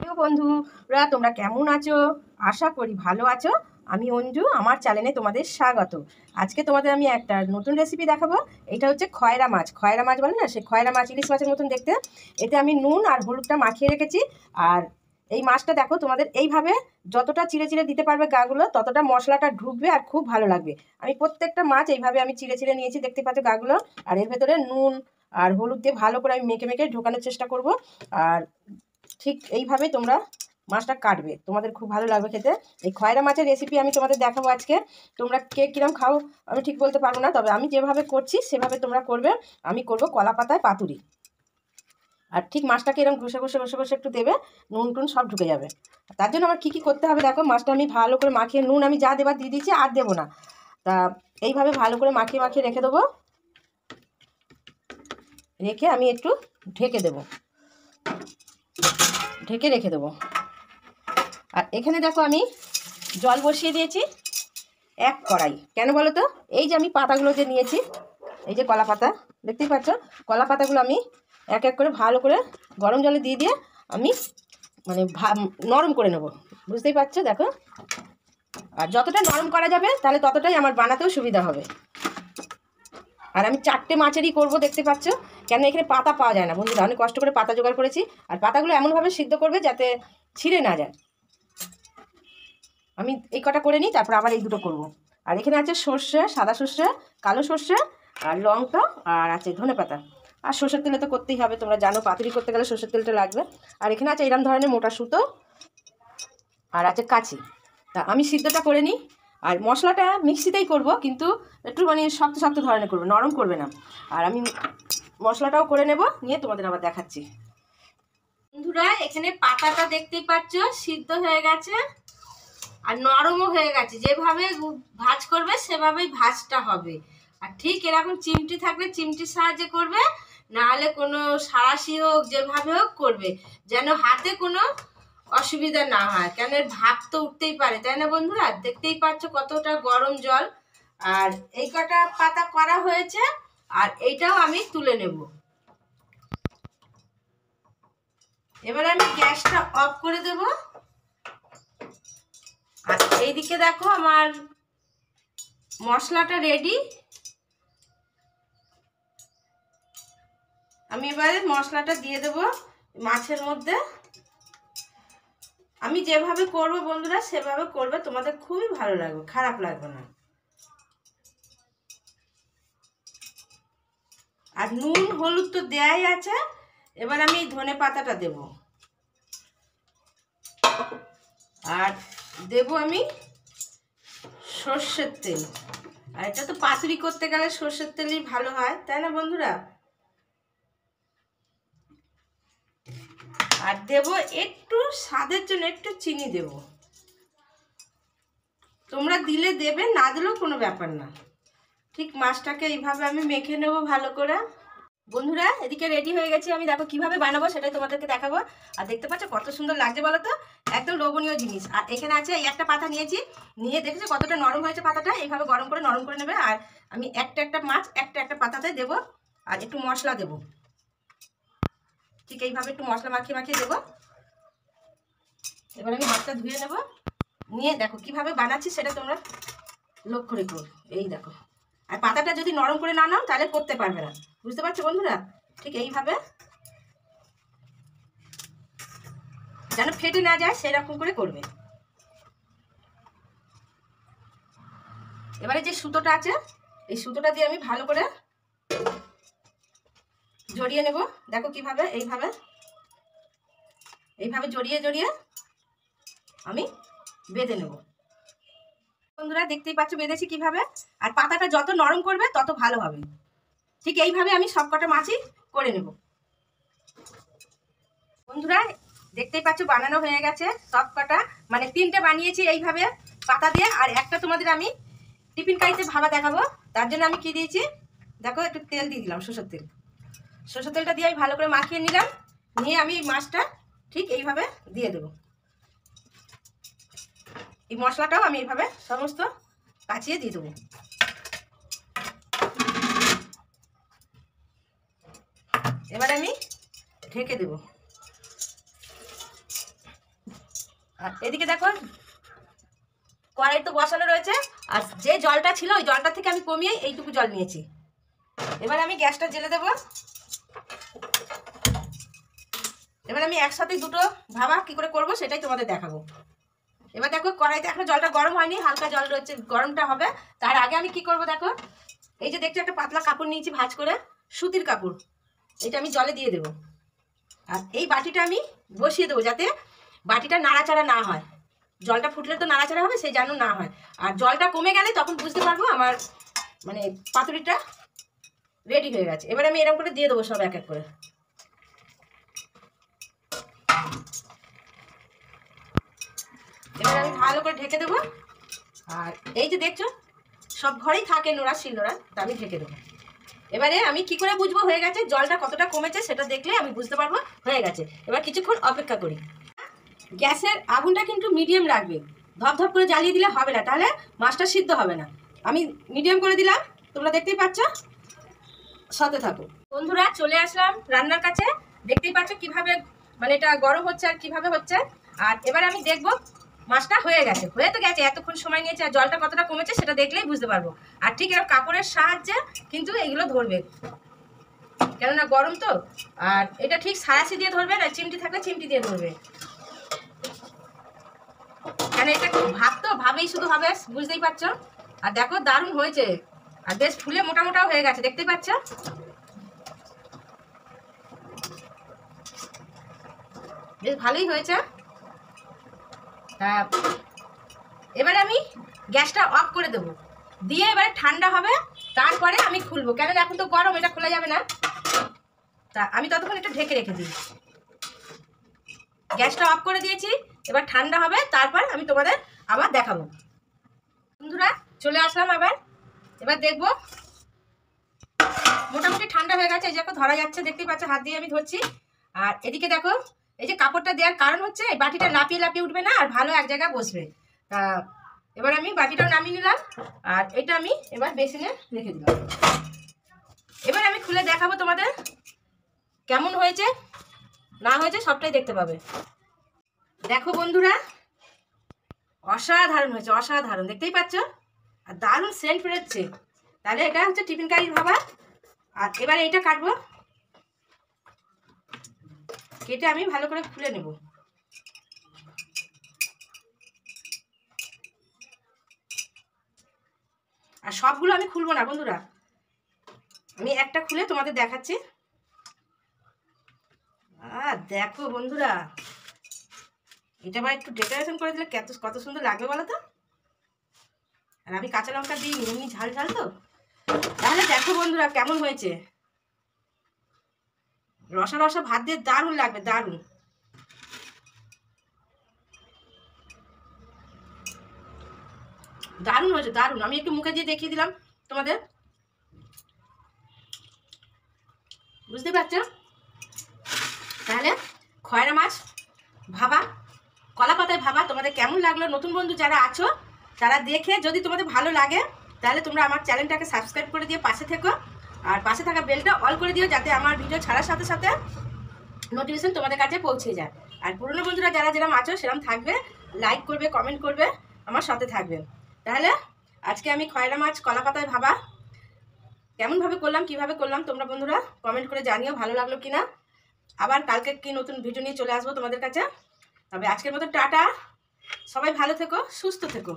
প্রিয় বন্ধুরা, তোমরা কেমন আছো? আশা করি ভালো আছো। আমি অঞ্জু, আমার চ্যানেলে তোমাদের স্বাগত। আজকে তোমাদের আমি একটা নতুন রেসিপি দেখাবো। এটা হচ্ছে খয়রা মাছ। খয়রা মাছ বলে না, সে খয়রা মাছ, ইলিশ মাছের মতন দেখতে। এতে আমি নুন আর হলুদটা মাখিয়ে রেখেছি। আর এই মাছটা দেখো, তোমাদের এইভাবে যতটা চিড়ে চিড়ে দিতে পারবে গাগুলো, ততটা মশলাটা ঢুকবে আর খুব ভালো লাগবে। আমি প্রত্যেকটা মাছ এইভাবে আমি চিড়ে চিড়ে নিয়েছি, দেখতে পাচ্ছ গাগুলো। আর এর ভেতরে নুন আর হলুদ দিয়ে ভালো করে আমি মেখে মেখে ঢোকানোর চেষ্টা করব। আর ঠিক এইভাবে তোমরা মাছটা কাটবে, তোমাদের খুব ভালো লাগবে খেতে। এই খয়রা মাছের রেসিপি আমি তোমাদের দেখাবো আজকে। তোমরা কে কিরম খাও আমি ঠিক বলতে পারবো না, তবে আমি যেভাবে করছি সেভাবে তোমরা করবে। আমি করব কলা পাতায় পাতুরি। আর ঠিক মাছটাকে এরকম ঘষে ঘষে ঘষে ঘষে একটু দেবে, নুন টুন সব ঢুকে যাবে। তার জন্য আমার কী কী করতে হবে দেখো। মাছটা আমি ভালো করে মাখিয়ে, নুন আমি যা দেবার দিয়ে দিচ্ছি, আর দেবো না। তা এইভাবে ভালো করে মাখিয়ে মাখিয়ে রেখে দেবো। রেখে আমি একটু ঢেকে দেবো, ঢেকে রেখে দেবো। আর এখানে দেখো আমি জল বসিয়ে দিয়েছি এক কড়াই। কেন বলো তো? এই যে আমি পাতাগুলো যে নিয়েছি, এই যে কলা পাতা দেখতেই পাচ্ছ, কলা পাতাগুলো আমি এক এক করে ভালো করে গরম জলে দিয়ে দিয়ে আমি মানে নরম করে নেব, বুঝতেই পারছো দেখো। আর যতটা নরম করা যাবে তাহলে ততটাই আমার বানাতেও সুবিধা হবে। আর আমি 4টে মাছেরই করব, দেখতে পাচ্ছ। কেন এখানে পাতা পাওয়া যায় না বন্ধুরা, অনেক কষ্ট করে পাতা জোগাড় করেছি। আর পাতাগুলো এমনভাবে সিদ্ধ করবে যাতে ছিঁড়ে না যায়। আমি এই কটা করে নিই, তারপর আবার এই দুটো করব। আর এখানে আছে সর্ষে, সাদা সর্ষে, কালো সর্ষে, আর লঙ্কা, আর আছে ধনেপাতা। আর সর্ষের তেলে তো করতেই হবে, তোমরা জানো পাতুরি করতে গেলে সর্ষের তেলটা লাগবে। আর এখানে আছে এরকম ধরনের মোটা সুতো, আর আছে কাঁচি। তা আমি সিদ্ধটা করে নিই। আর মশলাটা মিক্সিতেই করব, কিন্তু একটু মানে শক্ত শক্ত ধরনের করবে, নরম করবে না। আর আমি মশলাটাও করে নেব, নিয়ে তোমাদের আবার দেখাচ্ছি। বন্ধুরা, এখানে পাতাটা দেখতেই পাচ্ছ সিদ্ধ হয়ে গেছে আর নরমও হয়ে গেছে। যেভাবে ভাজ করবে সেভাবেই ভাজটা হবে। আর ঠিক এরকম চিমটি থাকলে চিমটির সাহায্যে করবে, নাহলে কোনো সাঁড়াশি হোক যেভাবে হোক করবে, যেন হাতে কোনো অসুবিধা না হয়। কেন এর ভাপ তো উঠতেই পারে, তাই না বন্ধুরা? দেখতেই পাচ্ছ কতটা গরম জল। আর এই কটা পাতা করা হয়েছে, আর এইটাও আমি তুলে নেব। এবার আমি গ্যাসটা অফ করে দেব। আর এইদিকে দেখো আমার মশলাটা রেডি। আমি এবারে মশলাটা দিয়ে দেব মাছের মধ্যে। আমি যেভাবে করব বন্ধুরা সেভাবে করবে, তোমাদের খুবই ভালো লাগবে, খারাপ লাগবে না। আর নুন হলুদ তো দেয়াই আছে। এবার আমি ধনে পাতাটা দেব, আর দেব আমি সর্ষের তেল। আর এটা তো পাতুরি করতে গেলে সর্ষের তেলই ভালো হয়, তাই না বন্ধুরা? আর দেব একটু স্বাদের জন্য একটু চিনি দেব। তোমরা দিলে দেবে, না দিলেও কোনো ব্যাপার না। ঠিক মাছটাকে এইভাবে আমি মেখে নেব ভালো করে। বন্ধুরা, এদিকে রেডি হয়ে গেছি আমি। দেখো কিভাবে বানাবো সেটাই তোমাদেরকে দেখাবো। আর দেখতে পাচ্ছ কত সুন্দর লাগছে বলো তো, একদম লোভনীয় জিনিস। আর এখানে আছে এই একটা পাতা নিয়েছি, নিয়ে দেখেছো কতটা নরম হয়েছে পাতাটা। এইভাবে গরম করে নরম করে নেবে। আর আমি একটা একটা মাছ একটা একটা পাতাতে দেবো, আর একটু মশলা দেবো। ঠিক এইভাবে একটু মশলা মাখিয়ে মাখিয়ে দেবো। এবার আমি হাতটা ধুয়ে নেব, নিয়ে দেখো কিভাবে বানাচ্ছি সেটা তোমরা লক্ষ্য রেখো। এই দেখো। আর পাতাটা যদি নরম করে না নাও তাহলে করতে পারবে না, বুঝতে পারছো বন্ধুরা? ঠিক এইভাবে যেন ফেটে না যায় সেরকম করে করবে। এবারে যে সুতোটা আছে, এই সুতোটা দিয়ে আমি ভালো করে জড়িয়ে নেব। দেখো কিভাবে, এইভাবে এইভাবে জড়িয়ে জড়িয়ে আমি বেঁধে নেব। বন্ধুরা, দেখতেই পাচ্ছ বেঁধেছি কিভাবে। আর পাতাটা যত নরম করবে তত ভালো হবে। ঠিক এইভাবে আমি সবকটা মাছই করে নেব। বন্ধুরা, দেখতেই পাচ্ছ বানানো হয়ে গেছে সব কটা। মানে 3টে বানিয়েছি এইভাবে পাতা দিয়ে। আর একটা তোমাদের আমি টিফিন কারিতে ভাবা দেখাবো। তার জন্য আমি কি দিয়েছি দেখো, একটু তেল দিয়ে দিলাম, সরষের তেল। সরষের তেলটা দিয়ে আমি ভালো করে মাখিয়ে নিলাম। নিয়ে আমি মাছটা ঠিক এইভাবে দিয়ে দেবো। এই মশলাটাও আমি এইভাবে সমস্ত কাচিয়ে দিয়ে দেবো। এবার আমি ঢেকে দেবো। আর এদিকে দেখো কড়াই তো বসানো রয়েছে, আর যে জলটা ছিল ওই জলটা থেকে আমি কমিয়ে এইটুকু জল নিয়েছি। এবার আমি গ্যাসটা জ্বেলে দেবো। এবার আমি একসাথে দুটো ভাবা কি করে করব সেটাই তোমাদের দেখাবো। এবার দেখো কড়াইতে এখন জলটা গরম হয়নি, হালকা জল রয়েছে, গরমটা হবে। তার আগে আমি কি করব দেখো, এই যে দেখছো একটা পাতলা কাপড় নিয়েছি ভাঁজ করে, সুতির কাপড়, এটা আমি জলে দিয়ে দেবো। আর এই বাটিটা আমি বসিয়ে দেবো যাতে বাটিটা নাড়াচাড়া না হয়। জলটা ফুটলে তো নাড়াচাড়া হবে, সেই যেন না হয়। আর জলটা কমে গেলে তখন বুঝতে পারবো আমার মানে পাতুরিটা রেডি হয়ে গেছে। এবার আমি এরকম করে দিয়ে দেবো সব এক এক করে। এবার আমি ভালো করে ঢেকে দেবো। আর এই যে দেখছো সব ঘরেই থাকে নোড়া, শিলনোড়া, তা আমি ঢেকে দেবো। এবারে আমি কি করে বুঝবো হয়ে গেছে, জলটা কতটা কমেছে সেটা দেখলে আমি বুঝতে পারবো হয়ে গেছে। এবার কিছুক্ষণ অপেক্ষা করি। গ্যাসের আগুনটা কিন্তু মিডিয়াম রাখবে, ধপধপ করে জ্বালিয়ে দিলে হবে না, তাহলে মাছটা সিদ্ধ হবে না। আমি মিডিয়াম করে দিলাম, তোমরা দেখতেই পাচ্ছ, সাথে থাকো। বন্ধুরা চলে আসলাম রান্নার কাছে, দেখতেই পাচ্ছ কিভাবে মানে এটা গরম হচ্ছে আর কিভাবে হচ্ছে। আর এবার আমি দেখবো মাছটা হয়ে গেছে, হয়ে তো গেছে, এতক্ষণ সময় নিয়েছে, আর জলটা কতটা কমেছে সেটা দেখলেই বুঝতে পারবো। আর ঠিক এরকম কাপড়ের সাহায্যে কিন্তু এগুলো ধরবে, কেননা গরম তো। আর এটা ঠিক সারাশি দিয়ে ধরবে না, চিমটি থাকলে চিমটি দিয়ে ধরবে, কেন এটা ভাত তো ভাবেই শুধু হবে, বুঝতেই পারছো। আর দেখো দারুণ হয়েছে, আর বেশ ফুলে মোটা মোটাও হয়ে গেছে, দেখতেই পাচ্ছ। বেশ ভালোই হয়েছে। এবারে আমি গ্যাসটা অফ করে দেবো, দিয়ে এবারে ঠান্ডা হবে, তারপরে আমি খুলবো, কেন এখন তো গরম, এটা খোলা যাবে না। তা আমি ততক্ষণ একটু ঢেকে রেখে দিই। গ্যাসটা অফ করে দিয়েছি, এবার ঠান্ডা হবে, তারপর আমি তোমাদের আবার দেখাবো। বন্ধুরা চলে আসলাম আবার, এবার দেখবো মোটামুটি ঠান্ডা হয়ে গেছে, এই যে ধরা যাচ্ছে, দেখতেই পাচ্ছ, হাত দিয়ে আমি ধরছি। আর এদিকে দেখো এই যে কাপড়টা দেওয়ার কারণ হচ্ছে এই বাটিটা লাপিয়ে লাপিয়ে উঠবে না, আর ভালো এক জায়গায় বসবে। তা এবার আমি বাটিটাও নামিয়ে নিলাম, আর এটা আমি এবার বেসিনে রেখে দিলাম। এবার আমি খুলে দেখাবো তোমাদের কেমন হয়েছে না হয়েছে, সবটাই দেখতে পাবে। দেখো বন্ধুরা অসাধারণ হয়েছে, অসাধারণ, দেখতেই পাচ্ছ, আর দারুণ সেন্ট বেরোচ্ছে। তাহলে এটা হচ্ছে টিফিন কারির ভাবা। আর এবারে এইটা কাটবো, কেটে আমি ভালো করে খুলে নেব। আর সবগুলো আমি খুলবো না বন্ধুরা, আমি একটা খুলে তোমাদের দেখাচ্ছি। দেখো বন্ধুরা, এটা আবার একটু ডেকোরেশন করে দিলে কত সুন্দর লাগবে বলো তো। আর আমি কাঁচা লঙ্কা দিই, এমনি ঝাল ঝাল তো। তাহলে দেখো বন্ধুরা কেমন হয়েছে, রসা রসা ভাত দিয়ে দারুণ লাগবে, দারুণ। দারুণ হয়েছে, দারুণ। আমি একটু মুখে দিয়ে দেখিয়ে দিলাম তোমাদের, বুঝতে পারছো। তাহলে খয়রা মাছ ভাবা, কলা পাতায় ভাবা তোমাদের কেমন লাগলো? নতুন বন্ধু যারা আছো তারা দেখে যদি তোমাদের ভালো লাগে তাহলে তোমরা আমার চ্যানেলটাকে সাবস্ক্রাইব করে দিয়ে পাশে থেকো, আর পাশে থাকা বেলটা অল করে দিও, যাতে আমার ভিডিও ছাড়ার সাথে সাথে নোটিফিকেশন তোমাদের কাছে পৌঁছে যায়। আর পুরনো বন্ধুরা যারা যেরকম আছো সেরকম থাকবে, লাইক করবে, কমেন্ট করবে, আমার সাথে থাকবে। তাহলে আজকে আমি খয়রা মাছ কলা পাতায় ভাবা কেমনভাবে করলাম, কিভাবে করলাম, তোমরা বন্ধুরা কমেন্ট করে জানিও ভালো লাগলো কিনা। আবার কালকে কি নতুন ভিডিও নিয়ে চলে আসবো তোমাদের কাছে। তবে আজকের মতো টাটা, সবাই ভালো থেকো, সুস্থ থেকো।